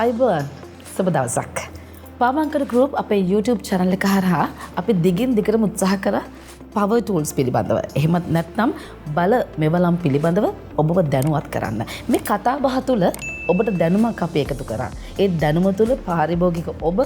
අයිබෝන් සුබ දවසක්. පාවංකඩ ගෲප් අපේ YouTube channel එක හරහා අපි දිගින් දිගටම උත්සාහ කරා power tools පිළිබඳව. එහෙමත් නැත්නම් බල මෙවලම් පිළිබඳව ඔබව දැනුවත් කරන්න. මේ කතා බහ තුළ ඔබට දැනුමක් අපි එකතු කරා. ඒ දැනුම තුළ පාරිභෝගික ඔබ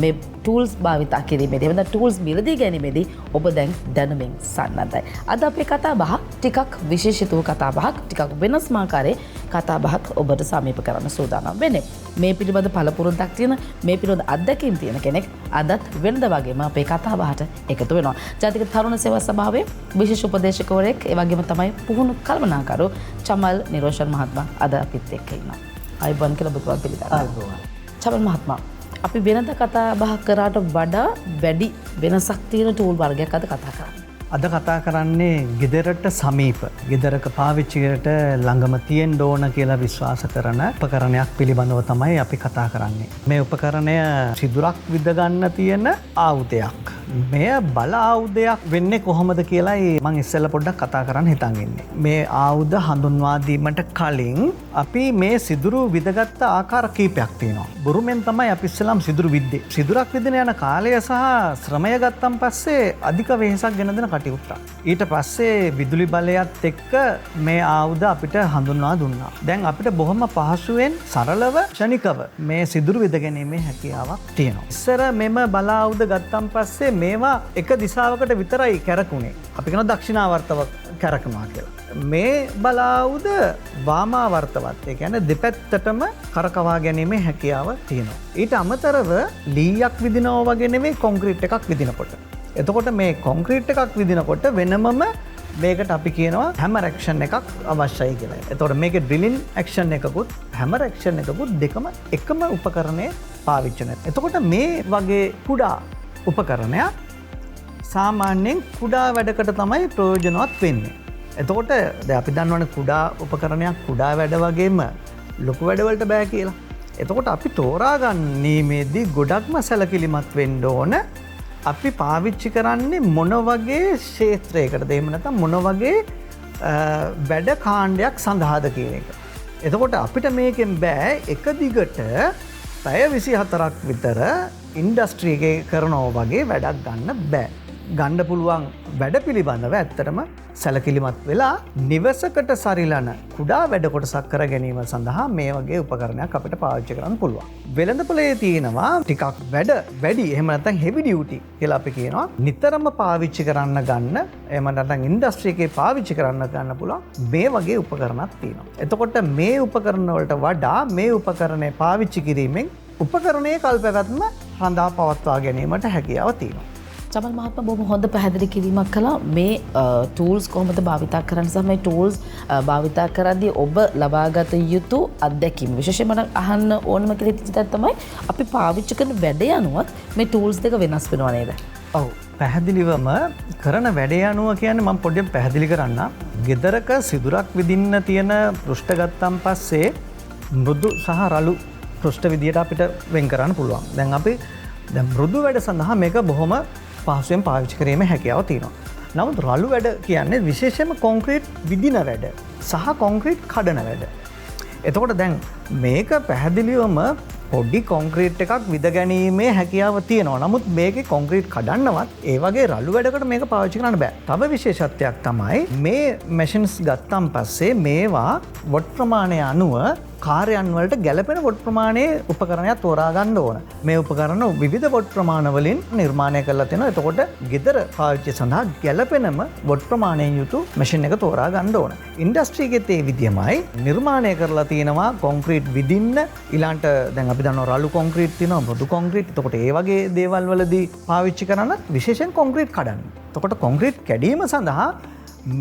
මේ ටූල්ස් භාවිතා කිරීමේදී එහෙම නැත්නම් ටූල්ස් මිලදී ගැනීමේදී ඔබ දැන් දැනුමින් සන්නද්ධයි. අද අපේ කතා බහ ටිකක් විශේෂිත වූ කතා බහක්, ටිකක් වෙනස් මාකාරයේ කතා බහක් ඔබට සමීප කරන්න සූදානම් වෙන්නේ. මේ පිළිබඳ පළපුරුද්දක් තියෙන, මේ පිළිබඳ අත්දැකීම් තියෙන කෙනෙක් අදත් වෙනද වගේම අපේ කතා බහට එකතු වෙනවා. ජාතික තරුණ සේවා සභාවේ විශේෂ උපදේශකවරයෙක්, ඒ වගේම තමයි පුහුණු කල්පනාකරු චමල් නිරෝෂන් මහත්මයා අද අපිත් එක්ක ඉන්නවා. අයිබෝන් කියලා ඔබතුමා පිළිගන්නවා. අයිබෝන්. චමල් මහත්මයා, අපි වෙනද කතා බහ කරාට වඩා වැඩි වෙනසක් තියෙන ටූල් වර්ගයක් අද කතා කරන්නේ. අද කතා කරන්නේ ගෙදරට සමීප, ගෙදරක පාවිච්චියට ළඟම තියෙන්න ඕන කියලා විශ්වාස කරන උපකරණයක් පිළිබඳව තමයි අපි කතා කරන්නේ. මේ උපකරණය සිදුරක් විද ගන්න තියෙන ආයුධයක්. මෙය බල ආයුධයක් වෙන්නේ කොහොමද කියලායි මම ඉස්සෙල්ලා පොඩ්ඩක් කතා කරන්න හිතන් ඉන්නේ. මේ ආයුධ හඳුන්වා දීමට කලින් අපි මේ සිදුරු විදගත්ත ආකාර කීපයක් තියෙනවා. බුරුමෙන් තමයි අපි ඉස්සෙල්ලාම සිදුරු විද්දේ. සිදුරක් විදින යන කාලය සහ ශ්‍රමය ගත්තන් පස්සේ අධික වෙහෙසක් ගෙන දෙන කටයුත්තක්. ඊට පස්සේ විදුලි බලයත් එක්ක මේ ආයුධ අපිට හඳුන්වා දුන්නා. දැන් අපිට බොහොම පහසුවෙන් සරලව ක්ෂණිකව මේ සිදුරු විද ගැනීමේ හැකියාවක් තියෙනවා. ඉස්සර මෙම බල ආයුධ ගත්තන් පස්සේ මේවා එක දිශාවකට විතරයි කැරකුණේ. අපි කියන දක්ෂිනාවර්තව කැරකනවා කියලා. මේ බල ආයුධ වාමාවර්තවත්, ඒ කියන්නේ දෙපැත්තටම කරකවා ගැනීමේ හැකියාව තියෙනවා. ඊට අමතරව ලීයක් විදිනවා වගේ නෙවෙයි කොන්ක්‍රීට් එකක් විදිනකොට. එතකොට මේ කොන්ක්‍රීට් එකක් විදිනකොට වෙනමම මේකට අපි කියනවා හැමර් ඇක්ෂන් එකක් අවශ්‍යයි කියලා. එතකොට මේකේ ඩ්‍රිලින් ඇක්ෂන් එකකුත් හැමර් ඇක්ෂන් එකකුත් දෙකම එකම උපකරණයේ පාවිච්චි කරනවා. එතකොට මේ වගේ කුඩා උපකරණයක් සාමාන්‍යයෙන් කුඩා වැඩකට තමයි ප්‍රයෝජනවත් වෙන්නේ. එතකොට දැන් අපි දන්නවනේ කුඩා උපකරණයක් කුඩා වැඩ වගේම ලොකු වැඩවලට බෑ කියලා. එතකොට අපි තෝරා ගැනීමේදී ගොඩක්ම සැලකිලිමත් වෙන්න ඕන. අපි පාවිච්චි කරන්නේ මොන වගේ ක්ෂේත්‍රයකටද, එහෙම නැත්නම් මොන වගේ වැඩ කාණ්ඩයක් සඳහාද කියන එක. එතකොට අපිට මේකෙන් බෑ එක දිගට පැය 24ක් විතර ඉන්ඩස්ට්‍රි එකේ කරනවා වගේ වැඩක් ගන්න බෑ. ගන්න පුළුවන් වැඩ පිළිබඳව ඇත්තටම සැලකිලිමත් වෙලා නිවසකට සරිලන කුඩා වැඩ කොටසක් කර ගැනීම සඳහා මේ වගේ උපකරණයක් අපිට පාවිච්චි කරන්න පුළුවන්. වෙළඳපොලේ තියෙනවා ටිකක් වැඩි, එහෙම නැත්නම් හෙවි ඩියුටි කියලා අපි කියනවා. නිතරම පාවිච්චි කරන්න ගන්න, එහෙම නැත්නම් ඉන්ඩස්ට්‍රි එකේ පාවිච්චි කරන්න ගන්න පුළුවන් මේ වගේ උපකරණක් තියෙනවා. එතකොට මේ උපකරණ වලට වඩා මේ උපකරණය පාවිච්චි කිරීමෙන් උපකරණයේ කල්පැවැත්ම රඳා පවත්වා ගැනීමට හැකියාව තියෙනවා. චමල් මහත්මයා බොහොම හොඳ පැහැදිලි කිරීමක් කළා මේ ටූල්ස් කොහොමද භාවිතා කරන්න සහ මේ ටූල්ස් භාවිතා කරද්දී ඔබ ලබාගත යුතු අත්දැකීම් විශේෂයෙන්ම අහන්න ඕනම කියලා තමයි අපි පාවිච්චි කරන වැඩ යනුවත් මේ ටූල්ස් දෙක වෙනස් වෙනව නේද? ඔව්, පැහැදිලිවම කරන වැඩ යනුව කියන්නේ මම පොඩ්ඩක් පැහැදිලි කරන්න. ගෙදරක සිදුරක් විදින්න තියෙන පෘෂ්ඨ ගත්තන් පස්සේ මෘදු සහ රළු පෘෂ්ඨ විදියට අපිට වෙන් කරන්න පුළුවන්. දැන් අපි මෘදු වැඩ සඳහා මේක බොහොම පහසුවෙන් පාවිච්චි කිරීමේ හැකියාව තියෙනවා. නමුත් රළු වැඩ කියන්නේ විශේෂයෙන්ම කොන්ක්‍රීට් විදින වැඩ සහ කොන්ක්‍රීට් කඩන වැඩ. එතකොට දැන් මේක පැහැදිලිවම පොඩි කොන්ක්‍රීට් එකක් විද ගැනීමේ හැකියාව තියෙනවා. නමුත් මේකේ කොන්ක්‍රීට් කඩන්නවත් ඒ වගේ රළු වැඩකට මේක පාවිච්චි කරන්න බෑ. තව විශේෂත්වයක් තමයි මේ මැෂින්ස් ගත්තන් පස්සේ මේවා වොට් ප්‍රමාණය අනුව කාර්යයන් වලට ගැලපෙන වොට් ප්‍රමාණයේ උපකරණයක් තෝරා ගන්න ඕන. මේ උපකරණ විවිධ වොට් ප්‍රමාණ වලින් නිර්මාණය කරලා තියෙනවා. එතකොට ගෙදර පාවිච්චිය සඳහා ගැලපෙනම වොට් ප්‍රමාණයෙන් යුතු මැෂින් එක තෝරා ගන්න ඕන. ඉන්ඩස්ට්‍රි එකේ ඒ විදියමයි නිර්මාණය කරලා තියෙනවා කොන්ක්‍රීට් විදින්න. ඊළාට දැන් අපි දන්නවා රළු කොන්ක්‍රීට් තියෙනවා, මෘදු කොන්ක්‍රීට්. එතකොට ඒ වගේ දේවල් වලදී පාවිච්චි කරන විශේෂයෙන් කොන්ක්‍රීට් කඩන්න. එතකොට කොන්ක්‍රීට් කැඩීම සඳහා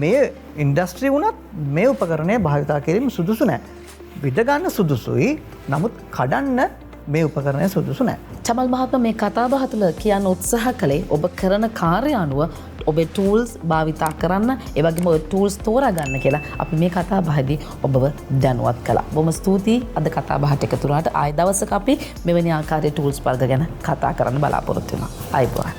මේ ඉන්ඩස්ට්‍රි වුණත් මේ උපකරණය භාවිතා කිරීම සුදුසු නැහැ. විද ගන්න සුදුසුයි, නමුත් කඩන්න මේ උපකරණය සුදුසු නැහැ. චමල් මහත්මයා මේ කතා බහ තුළ කියන්න උත්සාහ කළේ ඔබ කරන කාර්ය අනුව ඔබේ ටූල්ස් භාවිතා කරන්න, ඒ වගේම ඔය ටූල්ස් තෝරා ගන්න කියලා අපි මේ කතා බහදී ඔබව දැනුවත් කළා. බොහොම ස්තුතියි අද කතා බහට එකතු වුණාට. ආයෙ දවසක අපි මෙවැනි ආකාරයේ ටූල්ස් වර්ග ගැන කතා කරන්න බලාපොරොත්තු වෙනවා. අයිබෝන්.